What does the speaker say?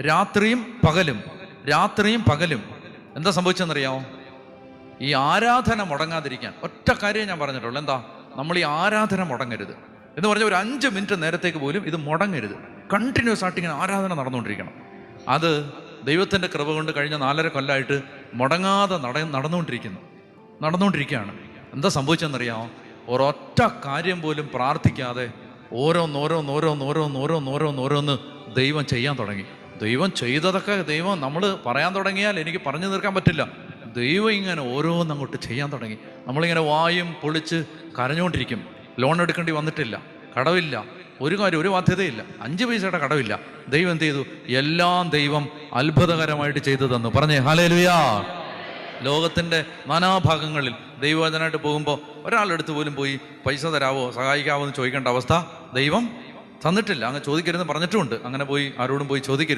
രാത്രിയും പകലും എന്താ സംഭവിച്ചെന്നറിയാമോ? ഈ ആരാധന മുടങ്ങാതിരിക്കാൻ ഒറ്റ കാര്യം ഞാൻ പറഞ്ഞിട്ടുള്ളൂ. എന്താ? നമ്മൾ ഈ ആരാധന മുടങ്ങരുത് എന്ന് പറഞ്ഞാൽ ഒരു 5 മിനിറ്റ് നേരത്തേക്ക് പോലും ഇത് മുടങ്ങരുത്. കണ്ടിന്യൂസ് ആയിട്ട് ഇങ്ങനെ ആരാധന നടന്നുകൊണ്ടിരിക്കണം. അത് ദൈവത്തിൻ്റെ കൃപ കൊണ്ട് കഴിഞ്ഞ 4.5 കൊല്ലമായിട്ട് മുടങ്ങാതെ നടന്നുകൊണ്ടിരിക്കുകയാണ്. എന്താ സംഭവിച്ചെന്നറിയാമോ? ഒരൊറ്റ കാര്യം പോലും പ്രാർത്ഥിക്കാതെ ഓരോന്ന് ദൈവം ചെയ്യാൻ തുടങ്ങി. ദൈവം ചെയ്തതൊക്കെ ദൈവം നമ്മൾ പറയാൻ തുടങ്ങിയാൽ എനിക്ക് പറഞ്ഞു തീർക്കാൻ പറ്റില്ല. ദൈവം ഇങ്ങനെ ഓരോന്നങ്ങോട്ട് ചെയ്യാൻ തുടങ്ങി. നമ്മളിങ്ങനെ വായും പൊളിച്ച് കരഞ്ഞുകൊണ്ടിരിക്കും. ലോൺ എടുക്കേണ്ടി വന്നിട്ടില്ല, കടവില്ല, ഒരു ബാധ്യതയില്ല, 5 പൈസയുടെ കടവില്ല. ദൈവം എന്ത് ചെയ്തു? എല്ലാം ദൈവം അത്ഭുതകരമായിട്ട് ചെയ്തു തന്നു. പറഞ്ഞേ ഹല്ലേലൂയാ. ലോകത്തിൻ്റെ നാനാഭാഗങ്ങളിൽ ദൈവവചനമായിട്ട് പോകുമ്പോൾ ഒരാളെടുത്ത് പോലും പോയി പൈസ തരാവോ, സഹായിക്കാവോ എന്ന് ചോദിക്കേണ്ട അവസ്ഥ ദൈവം തന്നിട്ടില്ല. അങ്ങ് ചോദിക്കരുതെന്ന് പറഞ്ഞിട്ടുമുണ്ട്. അങ്ങനെ പോയി ആരോടും പോയി ചോദിക്കരുത്.